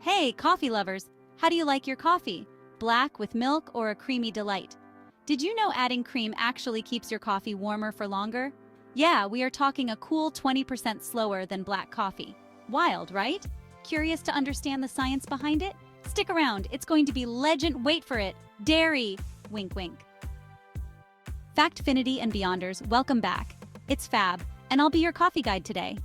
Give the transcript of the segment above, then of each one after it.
Hey, coffee lovers! How do you like your coffee? Black with milk or a creamy delight? Did you know adding cream actually keeps your coffee warmer for longer? Yeah, we are talking a cool 20% slower than black coffee. Wild, right? Curious to understand the science behind it? Stick around, it's going to be legend. Wait for it. Dairy. Wink wink. Factfinity and Beyonders, welcome back. It's Fab, and I'll be your coffee guide today.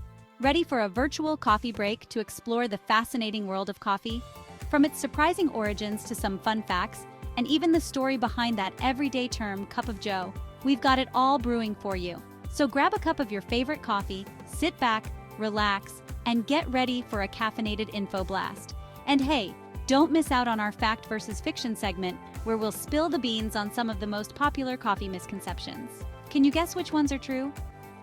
Ready for a virtual coffee break to explore the fascinating world of coffee? From its surprising origins to some fun facts, and even the story behind that everyday term, cup of joe, we've got it all brewing for you. So grab a cup of your favorite coffee, sit back, relax, and get ready for a caffeinated info blast. And hey, don't miss out on our fact versus fiction segment, where we'll spill the beans on some of the most popular coffee misconceptions. Can you guess which ones are true?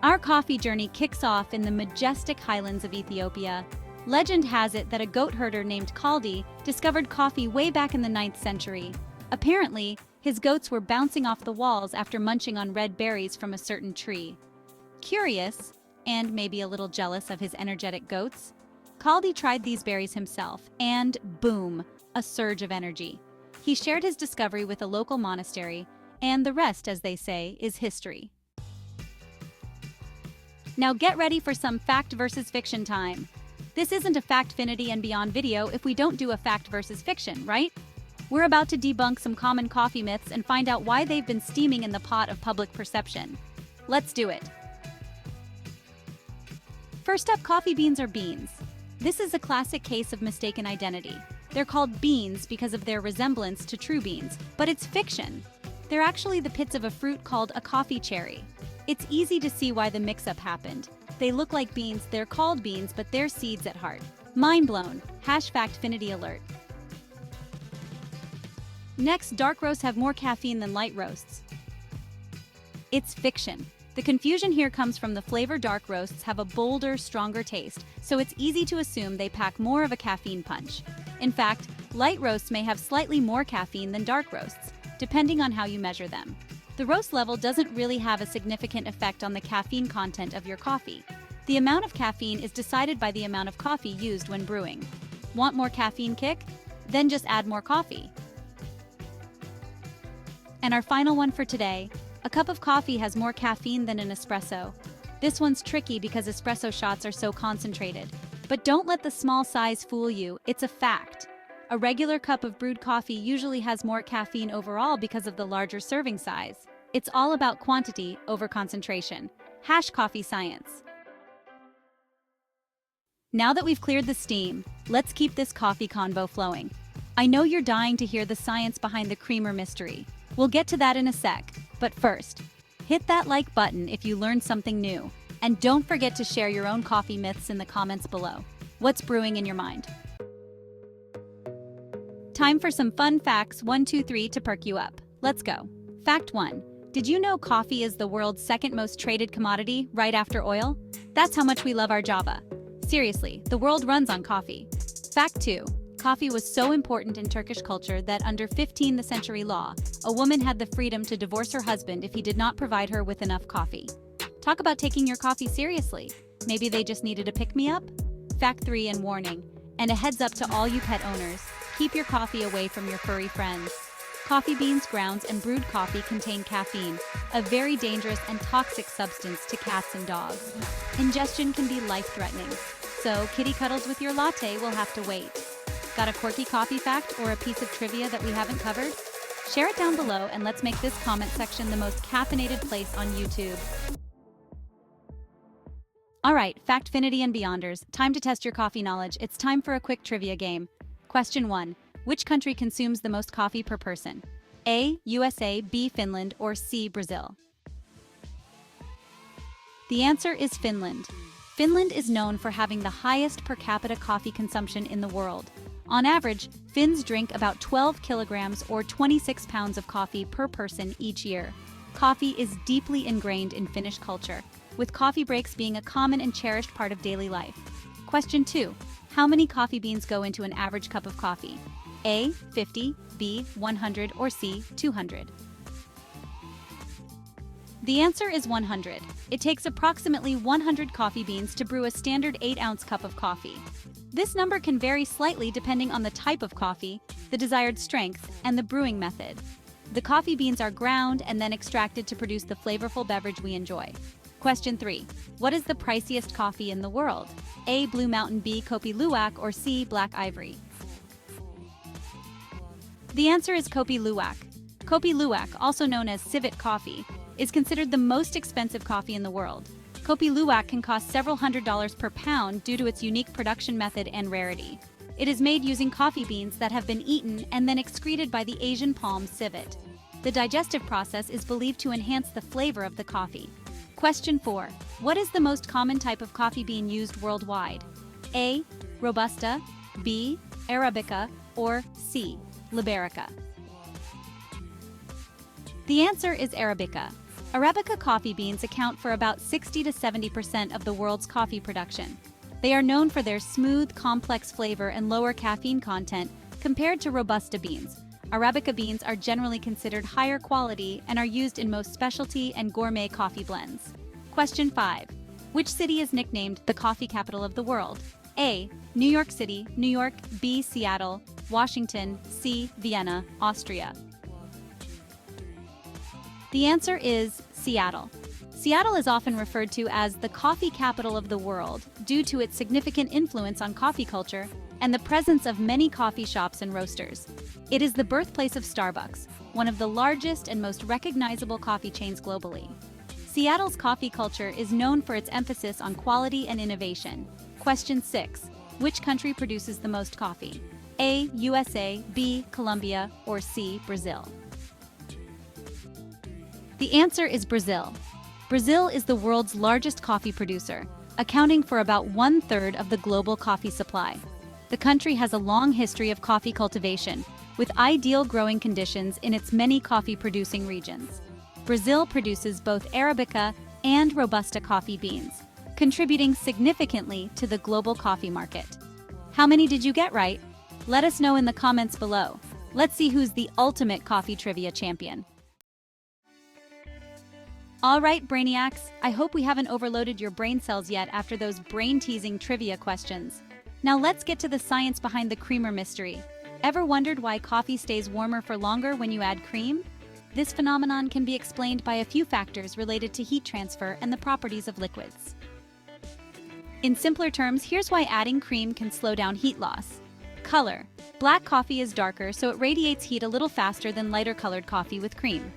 Our coffee journey kicks off in the majestic highlands of Ethiopia. Legend has it that a goat herder named Kaldi discovered coffee way back in the 9th century. Apparently, his goats were bouncing off the walls after munching on red berries from a certain tree. Curious, and maybe a little jealous of his energetic goats, Kaldi tried these berries himself, and boom, a surge of energy. He shared his discovery with a local monastery, and the rest, as they say, is history. Now get ready for some fact versus fiction time. This isn't a Factfinity and Beyond video if we don't do a fact versus fiction, right? We're about to debunk some common coffee myths and find out why they've been steaming in the pot of public perception. Let's do it. First up, coffee beans are beans. This is a classic case of mistaken identity. They're called beans because of their resemblance to true beans, but it's fiction. They're actually the pits of a fruit called a coffee cherry. It's easy to see why the mix-up happened. They look like beans, they're called beans, but they're seeds at heart. Mind blown. #Factfinity alert. Next, dark roasts have more caffeine than light roasts. It's fiction. The confusion here comes from the flavor dark roasts have a bolder, stronger taste, so it's easy to assume they pack more of a caffeine punch. In fact, light roasts may have slightly more caffeine than dark roasts, depending on how you measure them. The roast level doesn't really have a significant effect on the caffeine content of your coffee. The amount of caffeine is decided by the amount of coffee used when brewing. Want more caffeine kick? Then just add more coffee. And our final one for today, a cup of coffee has more caffeine than an espresso. This one's tricky because espresso shots are so concentrated. But don't let the small size fool you, it's a fact. A regular cup of brewed coffee usually has more caffeine overall because of the larger serving size. It's all about quantity over concentration. #coffee science. Now that we've cleared the steam, let's keep this coffee convo flowing. I know you're dying to hear the science behind the creamer mystery. We'll get to that in a sec, but first, hit that like button if you learned something new. And don't forget to share your own coffee myths in the comments below. What's brewing in your mind? Time for some fun facts 1, 2, 3 to perk you up. Let's go. Fact 1. Did you know coffee is the world's second most traded commodity, right after oil? That's how much we love our Java. Seriously, the world runs on coffee. Fact 2. Coffee was so important in Turkish culture that under 15th century law, a woman had the freedom to divorce her husband if he did not provide her with enough coffee. Talk about taking your coffee seriously. Maybe they just needed a pick-me-up? Fact 3 and warning. And a heads up to all you pet owners. Keep your coffee away from your furry friends. Coffee beans, grounds, and brewed coffee contain caffeine, a very dangerous and toxic substance to cats and dogs. Ingestion can be life-threatening, so kitty cuddles with your latte will have to wait. Got a quirky coffee fact or a piece of trivia that we haven't covered? Share it down below and let's make this comment section the most caffeinated place on YouTube. Alright, Factfinity and Beyonders, time to test your coffee knowledge. It's time for a quick trivia game. Question 1. Which country consumes the most coffee per person? A. USA, B. Finland, or C. Brazil? The answer is Finland. Finland is known for having the highest per capita coffee consumption in the world. On average, Finns drink about 12 kilograms or 26 pounds of coffee per person each year. Coffee is deeply ingrained in Finnish culture, with coffee breaks being a common and cherished part of daily life. Question 2. How many coffee beans go into an average cup of coffee? A. 50, B. 100, or C. 200? The answer is 100. It takes approximately 100 coffee beans to brew a standard 8-ounce cup of coffee. This number can vary slightly depending on the type of coffee, the desired strength, and the brewing method. The coffee beans are ground and then extracted to produce the flavorful beverage we enjoy. Question 3. What is the priciest coffee in the world? A. Blue Mountain, B. Kopi Luwak, or C. Black Ivory? The answer is Kopi Luwak. Kopi Luwak, also known as civet coffee, is considered the most expensive coffee in the world. Kopi Luwak can cost several $100s per pound due to its unique production method and rarity. It is made using coffee beans that have been eaten and then excreted by the Asian palm civet. The digestive process is believed to enhance the flavor of the coffee. Question 4. What is the most common type of coffee bean used worldwide? A. Robusta, B. Arabica, or C. Liberica? The answer is Arabica. Arabica coffee beans account for about 60 to 70% of the world's coffee production. They are known for their smooth, complex flavor and lower caffeine content compared to Robusta beans. Arabica beans are generally considered higher quality and are used in most specialty and gourmet coffee blends. Question 5. Which city is nicknamed the coffee capital of the world? A. New York City, New York, B. Seattle, Washington, C. Vienna, Austria? The answer is Seattle. Seattle is often referred to as the coffee capital of the world due to its significant influence on coffee culture and the presence of many coffee shops and roasters. It is the birthplace of Starbucks, one of the largest and most recognizable coffee chains globally. Seattle's coffee culture is known for its emphasis on quality and innovation. Question 6. Which country produces the most coffee? A. USA, B. Colombia, or C. Brazil? The answer is Brazil. Brazil is the world's largest coffee producer, accounting for about 1/3 of the global coffee supply. The country has a long history of coffee cultivation, with ideal growing conditions in its many coffee-producing regions. Brazil produces both Arabica and Robusta coffee beans, contributing significantly to the global coffee market. How many did you get right? Let us know in the comments below. Let's see who's the ultimate coffee trivia champion. All right, Brainiacs, I hope we haven't overloaded your brain cells yet after those brain-teasing trivia questions. Now let's get to the science behind the creamer mystery. Ever wondered why coffee stays warmer for longer when you add cream? This phenomenon can be explained by a few factors related to heat transfer and the properties of liquids. In simpler terms, here's why adding cream can slow down heat loss. Color. Black coffee is darker, so it radiates heat a little faster than lighter-colored coffee with cream.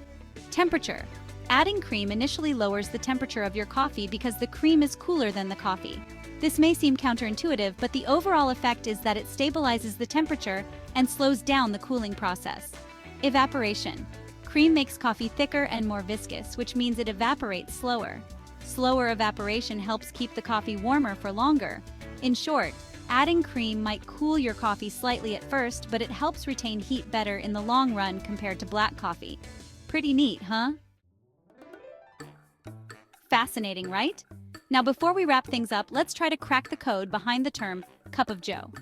Temperature. Adding cream initially lowers the temperature of your coffee because the cream is cooler than the coffee. This may seem counterintuitive, but the overall effect is that it stabilizes the temperature and slows down the cooling process. Evaporation. Cream makes coffee thicker and more viscous, which means it evaporates slower. Slower evaporation helps keep the coffee warmer for longer. In short, adding cream might cool your coffee slightly at first, but it helps retain heat better in the long run compared to black coffee. Pretty neat, huh? Fascinating, right? Now before we wrap things up, let's try to crack the code behind the term cup of joe.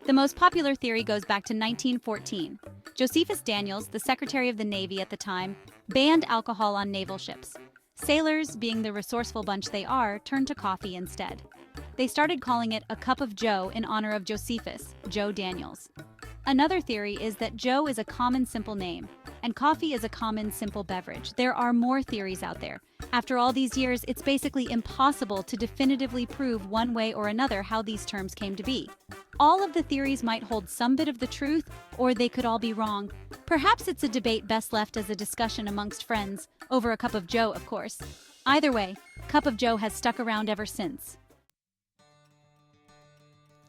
The most popular theory goes back to 1914. Josephus Daniels, the Secretary of the Navy at the time, banned alcohol on naval ships. Sailors, being the resourceful bunch they are, turned to coffee instead. They started calling it a cup of joe in honor of Josephus, Joe Daniels. Another theory is that joe is a common simple name, and coffee is a common simple beverage. There are more theories out there. After all these years, it's basically impossible to definitively prove one way or another how these terms came to be. All of the theories might hold some bit of the truth, or they could all be wrong. Perhaps it's a debate best left as a discussion amongst friends, over a cup of joe, of course. Either way, cup of joe has stuck around ever since.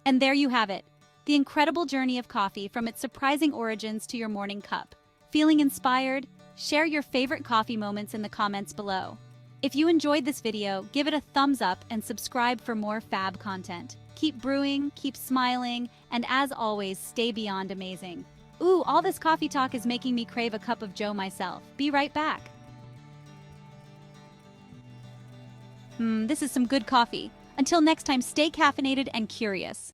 And there you have it, the incredible journey of coffee from its surprising origins to your morning cup. Feeling inspired? Share your favorite coffee moments in the comments below. If you enjoyed this video, give it a thumbs up and subscribe for more fab content. Keep brewing, keep smiling, and as always, stay beyond amazing. Ooh, all this coffee talk is making me crave a cup of joe myself. Be right back. This is some good coffee. Until next time, stay caffeinated and curious.